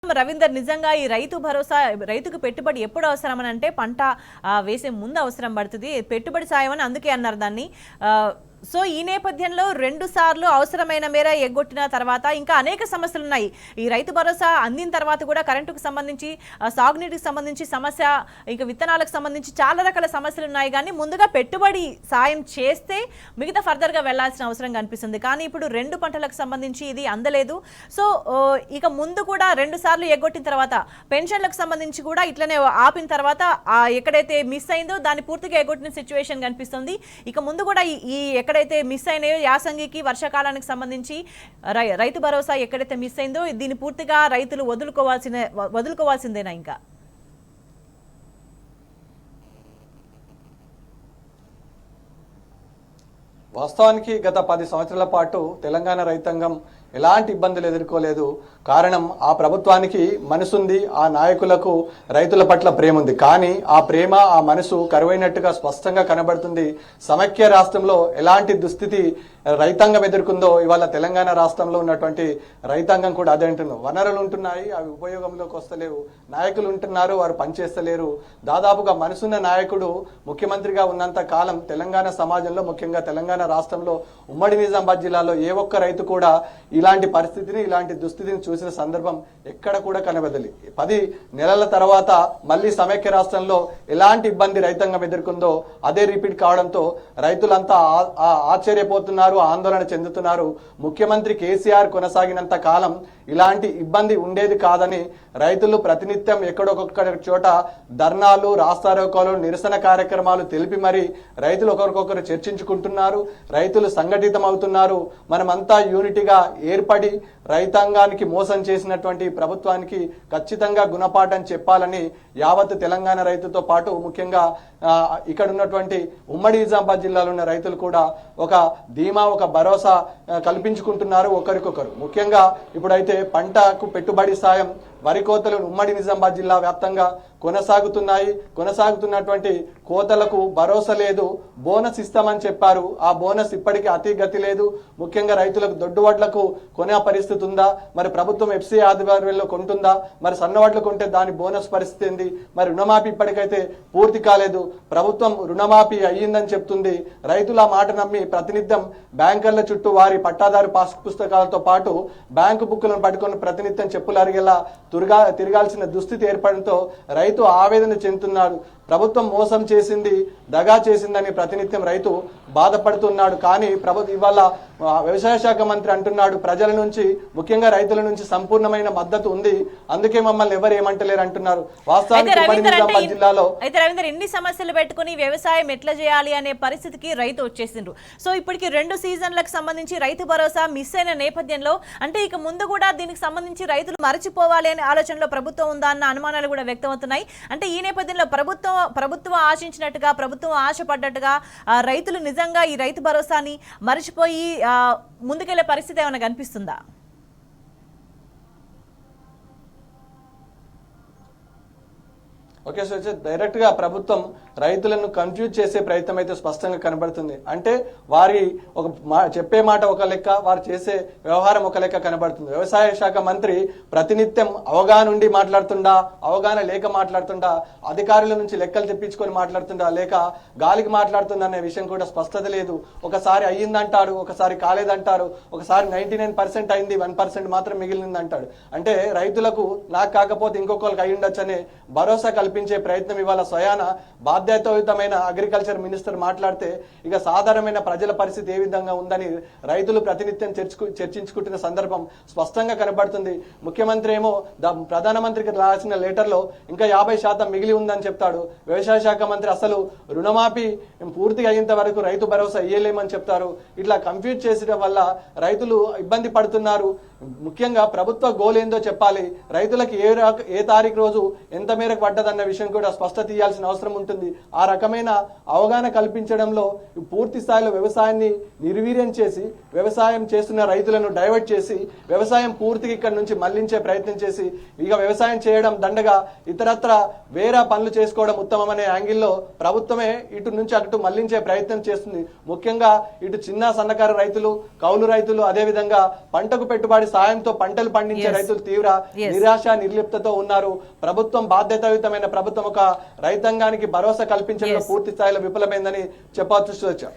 రవీందర్ నిజంగా ఈ రైతు భరోసా రైతుకు పెట్టుబడి ఎప్పుడు అవసరం అని అంటే పంట వేసే ముందు అవసరం పడుతుంది పెట్టుబడి సాయం అని అందుకే అన్నారు దాన్ని సో ఈ నేపథ్యంలో 2 సార్లు అవసరమైన మేర ఎగ్గొట్టిన తర్వాత ఇంకా అనేక సమస్యలు ఉన్నాయి ఈ రైతు భరోసా అందిన తర్వాత కూడా కరెంటుకు సంబంధించి సాగునీటికి సంబంధించి సమస్య ఇంకా విత్తనాలకు సంబంధించి చాలా రకాల సమస్యలు ఉన్నాయి కానీ ముందుగా పెట్టుబడి సాయం చేస్తే మిగతా ఫర్దర్గా వెళ్లాల్సిన అవసరం కనిపిస్తుంది కానీ ఇప్పుడు 2 పంటలకు సంబంధించి ఇది అందలేదు సో ఇక ముందు కూడా 2 సార్లు ఎగ్గొట్టిన తర్వాత పెన్షన్లకు సంబంధించి కూడా ఇట్లనే ఆపిన తర్వాత ఎక్కడైతే మిస్ అయిందో దాన్ని పూర్తిగా ఎగ్గొట్టిన సిచ్యువేషన్ కనిపిస్తుంది ఇక ముందు కూడా ఈ ఎక్కడైతే మిస్ అయినాయో యాసంగికి వర్షాకాలానికి సంబంధించి రైతు భరోసా ఎక్కడైతే మిస్ అయిందో దీన్ని పూర్తిగా రైతులు వదులుకోవాల్సిందేనా ఇంకా వాస్తవానికి గత 10 సంవత్సరాల పాటు తెలంగాణ రైతాంగం ఎలాంటి ఇబ్బందులు ఎదుర్కోలేదు కారణం ఆ ప్రభుత్వానికి మనసుంది ఆ నాయకులకు రైతుల పట్ల ప్రేమ ఉంది కానీ ఆ ప్రేమ ఆ మనసు కరువైనట్టుగా స్పష్టంగా కనబడుతుంది సమైక్య రాష్ట్రంలో ఎలాంటి దుస్థితి రైతాంగం ఎదుర్కొందో ఇవాళ తెలంగాణ రాష్ట్రంలో ఉన్నటువంటి రైతాంగం కూడా అదే అంటున్నారు వనరులు ఉంటున్నాయి అవి ఉపయోగంలోకి వస్తలేవు నాయకులు ఉంటున్నారు వారు పనిచేస్తలేరు దాదాపుగా మనసున్న నాయకుడు ముఖ్యమంత్రిగా ఉన్నంత కాలం తెలంగాణ సమాజంలో ముఖ్యంగా తెలంగాణ రాష్ట్రంలో ఉమ్మడి నిజామాబాద్ జిల్లాలో ఏ ఒక్క రైతు కూడా ఇలాంటి పరిస్థితిని ఇలాంటి దుస్థితిని చూసిన సందర్భం ఎక్కడ కూడా కనబడలి 10 నెలల తర్వాత మళ్ళీ సమైక్య రాష్ట్రంలో ఎలాంటి ఇబ్బంది రైతాంగం ఎదుర్కొందో అదే రిపీట్ కావడంతో రైతులంతా ఆశ్చర్యపోతున్నారు ఆందోళన చెందుతున్నారు ముఖ్యమంత్రి కేసీఆర్ కొనసాగినంత కాలం ఇలాంటి ఇబ్బంది ఉండేది కాదని రైతులు ప్రతినిత్యం ఎక్కడొక్క చోట ధర్నాలు రాస్తారోకోలు నిరసన కార్యక్రమాలు తెలిపి మరి రైతులు ఒకరికొకరు చర్చించుకుంటున్నారు రైతులు సంఘటితం అవుతున్నారు మనమంతా యూనిటీగా ఏర్పడి రైతాంగానికి మోసం చేసినటువంటి ప్రభుత్వానికి ఖచ్చితంగా గుణపాఠం చెప్పాలని యావత్ తెలంగాణ రైతుతో పాటు ముఖ్యంగా ఇక్కడ ఉన్నటువంటి ఉమ్మడి నిజామాబాద్ జిల్లాలో ఉన్న రైతులు కూడా ఒక ధీమా ఒక భరోసా కల్పించుకుంటున్నారు ఒకరికొకరు ముఖ్యంగా ఇప్పుడైతే పంటకు పెట్టుబడి సాయం వరి కోతలు ఉమ్మడి నిజామాబాద్ జిల్లా వ్యాప్తంగా కొనసాగుతున్నటువంటి కోతలకు భరోసా లేదు బోనస్ ఇస్తామని చెప్పారు ఆ బోనస్ ఇప్పటికీ అతి గతి లేదు ముఖ్యంగా రైతులకు దొడ్డువడ్లకు కొనే పరిస్థితి ఉందా మరి ప్రభుత్వం ఎఫ్సీ ఆధ్వర్యంలో కొంటుందా మరి సన్నవడ్లు కొంటే దాని బోనస్ పరిస్థితి ఏంది మరి రుణమాఫీ ఇప్పటికైతే పూర్తి కాలేదు ప్రభుత్వం రుణమాఫీ అయ్యిందని చెప్తుంది రైతుల మాట నమ్మి ప్రతినిత్యం బ్యాంకర్ల చుట్టూ వారి పట్టాదారు పాస్ పుస్తకాలతో పాటు బ్యాంకు బుక్కులను పట్టుకొని ప్రతినిత్యం చెప్పులు అరిగేలా తిరగాల్సిన దుస్థితి ఏర్పడంతో రైతు ఆవేదన చెందుతున్నాడు ప్రభుత్వం మోసం చేసింది దగా చేసిందని ప్రతినిత్యం రైతు బాధపడుతున్నాడు కానీ ఇవాళ వ్యవసాయ శాఖ మంత్రి అంటున్నాడు ప్రజల నుంచి ముఖ్యంగా రైతుల నుంచి సంపూర్ణమైన మద్దతు ఉంది అందుకే మమ్మల్ని ఎవరు ఏమంటలేరు అంటున్నారు వాస్తవానికి జిల్లాలో అయితే రవీందర్ ఎన్ని సమస్యలు పెట్టుకుని వ్యవసాయం ఎట్లా చేయాలి అనే పరిస్థితికి రైతు వచ్చేసిండ్రు సో ఇప్పటికి 2 సీజన్లకు సంబంధించి రైతు భరోసా మిస్ అయిన నేపథ్యంలో అంటే ఇక ముందు కూడా దీనికి సంబంధించి రైతులు మరచిపోవాలి అనే ఆలోచనలో ప్రభుత్వం ఉందా అన్న అనుమానాలు కూడా వ్యక్తమవుతున్నాయి అంటే ఈ నేపథ్యంలో ప్రభుత్వం ఆశించినట్టుగా ప్రభుత్వం ఆశపడ్డట్టుగా రైతులు నిజంగా ఈ రైతు భరోసాని మరిచిపోయి ముందుకెళ్లే పరిస్థితి ఏమైనా కనిపిస్తుందా ఓకే సో డైరెక్ట్ గా ప్రభుత్వం రైతులను కన్ఫ్యూజ్ చేసే ప్రయత్నం అయితే స్పష్టంగా కనబడుతుంది అంటే వారి చెప్పే మాట ఒక లెక్క వారు చేసే వ్యవహారం ఒక లెక్క కనబడుతుంది వ్యవసాయ శాఖ మంత్రి ప్రతినిత్యం అవగాహన ఉండి మాట్లాడుతుండా అవగాహన లేక మాట్లాడుతుండా అధికారుల నుంచి లెక్కలు తెప్పించుకొని మాట్లాడుతుండా లేక గాలికి మాట్లాడుతుందా అనే విషయం కూడా స్పష్టత లేదు ఒకసారి అయ్యిందంటారు ఒకసారి కాలేదంటారు ఒకసారి 99% అయింది 1% మాత్రం మిగిలిందంటాడు అంటే రైతులకు నాకు కాకపోతే ఇంకొకరికి అయి ఉండొచ్చు అనే భరోసా కల్పించే ప్రయత్నం ఇవాళ స్వయాన బాధ్యతాయుతమైన అగ్రికల్చర్ మినిస్టర్ మాట్లాడితే ఇక సాధారణమైన ప్రజల పరిస్థితి ఏ విధంగా ఉందని రైతులు ప్రతినిత్యం చర్చించుకుంటున్న సందర్భం స్పష్టంగా కనబడుతుంది ముఖ్యమంత్రి ఏమో ప్రధానమంత్రికి రాసిన లెటర్లో ఇంకా 50% మిగిలి ఉందని చెప్తాడు వ్యవసాయ శాఖ మంత్రి అసలు రుణమాఫీ పూర్తిగా అయ్యేంత వరకు రైతు భరోసా ఇయ్యలేమని చెప్తారు ఇట్లా కన్ఫ్యూజ్ చేసడం వల్ల రైతులు ఇబ్బంది పడుతున్నారు ముఖ్యంగా ప్రభుత్వ గోల్ ఏందో చెప్పాలి రైతులకు ఏ తారీఖు రోజు ఎంత మేరకు పడ్డదన్న అన్న విషయం కూడా స్పష్టత ఇవ్వాల్సిన అవసరం ఉంటుంది. ఆ రకమైన అవగాహన కల్పించడంలో పూర్తి స్థాయిలో వ్యవసాయాన్ని నిర్వీర్యం చేసి వ్యవసాయం చేస్తున్న రైతులను డైవర్ట్ చేసి వ్యవసాయం పూర్తిగా ఇక్కడ నుంచి మళ్లించే ప్రయత్నం చేసి ఇక వ్యవసాయం చేయడం దండగా ఇతరత్ర వేరే పనులు చేసుకోవడం ఉత్తమమనే యాంగిల్లో ప్రభుత్వమే ఇటు నుంచి అటు మళ్లించే ప్రయత్నం చేస్తుంది. ముఖ్యంగా ఇటు చిన్న సన్నకారు రైతులు, కౌలు రైతులు, అదేవిధంగా పంటకు పెట్టుబడి సాయంతో పంటలు పండించే రైతులు తీవ్ర నిరాశ నిర్లిప్తతో ఉన్నారు. ప్రభుత్వం బాధ్యతాయుతమైన ప్రభుత్వం ఒక రైతాంగానికి భరోసా కల్పించడంలో పూర్తి స్థాయిలో విఫలమైందని చెప్పవచ్చు.